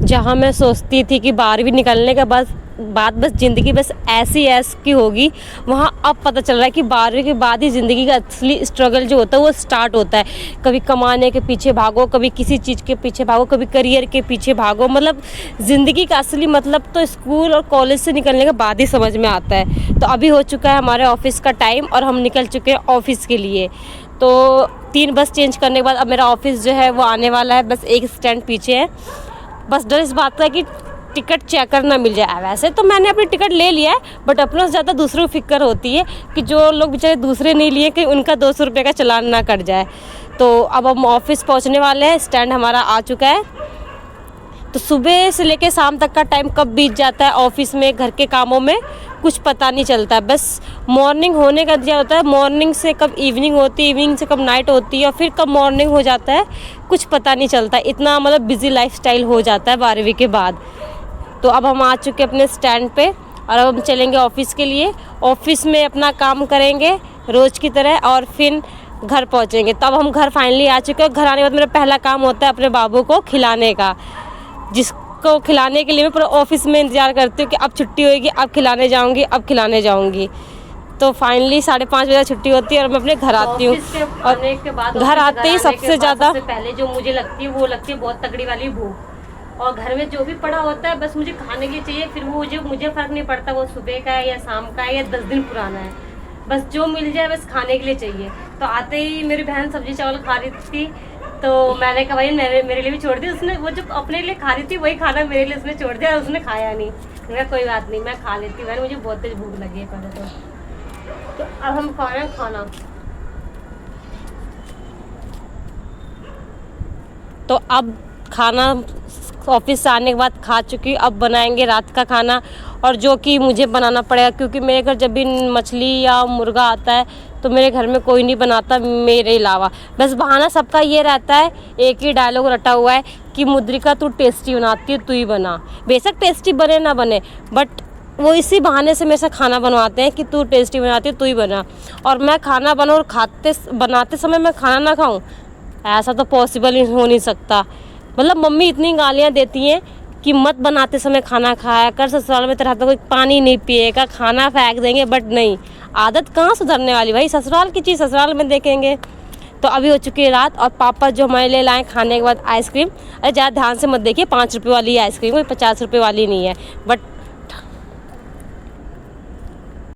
जहाँ मैं सोचती थी कि 12वीं निकलने के बाद बस ज़िंदगी बस ऐसी ऐस की होगी, वहाँ अब पता चल रहा है कि 12वीं के बाद ही ज़िंदगी का असली स्ट्रगल जो होता है वो स्टार्ट होता है। कभी कमाने के पीछे भागो, कभी किसी चीज़ के पीछे भागो, कभी करियर के पीछे भागो। मतलब ज़िंदगी का असली मतलब तो स्कूल और कॉलेज से निकलने के बाद ही समझ में आता है। तो अभी हो चुका है हमारे ऑफिस का टाइम और हम निकल चुके हैं ऑफिस के लिए। तो 3 बस चेंज करने के बाद अब मेरा ऑफिस जो है वो आने वाला है, बस एक स्टैंड पीछे है। बस डर इस बात का कि टिकट चेकर ना मिल जाए। वैसे तो मैंने अपनी टिकट ले लिया है, बट अपनों से ज़्यादा दूसरों को फिक्र होती है कि जो लोग बेचारे दूसरे नहीं लिए कि उनका 200 रुपये का चालान ना कट जाए। तो अब हम ऑफिस पहुंचने वाले हैं, स्टैंड हमारा आ चुका है। तो सुबह से लेकर शाम तक का टाइम कब बीत जाता है ऑफिस में, घर के कामों में, कुछ पता नहीं चलता। बस मॉर्निंग होने का क्या होता है, मॉर्निंग से कब इवनिंग होती है, इवनिंग से कब नाइट होती है और फिर कब मॉर्निंग हो जाता है, कुछ पता नहीं चलता। इतना मतलब बिज़ी लाइफस्टाइल हो जाता है 12वीं के बाद। तो अब हम आ चुके अपने स्टैंड पे और अब हम चलेंगे ऑफिस के लिए। ऑफिस में अपना काम करेंगे रोज़ की तरह और फिर घर पहुंचेंगे। तब हम घर फाइनली आ चुके हैं। घर आने के बाद मेरा पहला काम होता है अपने बाबू को खिलाने का, जिसको खिलाने के लिए मैं पूरा ऑफिस में इंतज़ार करती हूँ कि अब छुट्टी होएगी, अब खिलाने जाऊँगी, अब खिलाने जाऊँगी। तो फाइनली 5:30 बजे छुट्टी होती है और मैं अपने घर आती हूँ। और घर आते ही सबसे ज़्यादा पहले जो मुझे लगती है वो लगती है बहुत तगड़ी वाली भूख। और घर में जो भी पड़ा होता है बस मुझे खाने के लिए चाहिए। फिर वो मुझे फ़र्क नहीं पड़ता वो सुबह का है या शाम का है या 10 दिन पुराना है, बस जो मिल जाए बस खाने के लिए चाहिए। तो आते ही मेरी बहन सब्जी चावल खा रही थी, तो मैंने कहा भाई मेरे लिए भी छोड़ दी। उसने वो जो अपने लिए खा रही थी वही खाना मेरे लिए उसने छोड़ दिया, उसने खाया नहीं। मैंने कहा कोई बात नहीं, मैं खा लेती हूँ, मुझे बहुत तेज भूख लगी है पहले तो अब हम खा रहे हैं खाना। तो अब खाना ऑफिस से आने के बाद खा चुकी हूँ। अब बनाएंगे रात का खाना, और जो कि मुझे बनाना पड़ेगा क्योंकि मेरे घर जब भी मछली या मुर्गा आता है तो मेरे घर में कोई नहीं बनाता मेरे अलावा। बस बहाना सबका ये रहता है, एक ही डायलॉग रटा हुआ है कि मुद्रिका तू टेस्टी बनाती है, तू ही बना। बेशक टेस्टी बने ना बने, बट वो इसी बहाने से मेरे से खाना बनवाते हैं कि तू टेस्टी बनाती है, तू ही बना। और मैं खाना बनाऊँ और बनाते समय मैं खाना ना खाऊँ, ऐसा तो पॉसिबल ही हो नहीं सकता। मतलब मम्मी इतनी गालियाँ देती हैं कि मत बनाते समय खाना खाया कर, ससुराल में तरह तो कोई पानी नहीं पिएगा, खाना फेंक देंगे। बट नहीं, आदत कहाँ सुधरने वाली भाई, ससुराल की चीज़ ससुराल में देखेंगे। तो अभी हो चुकी है रात और पापा जो हमारे लिए लाए खाने के बाद आइसक्रीम। अरे ज़्यादा ध्यान से मत देखिए, 5 रुपये वाली आइसक्रीम, कोई 50 रुपये वाली नहीं है। बट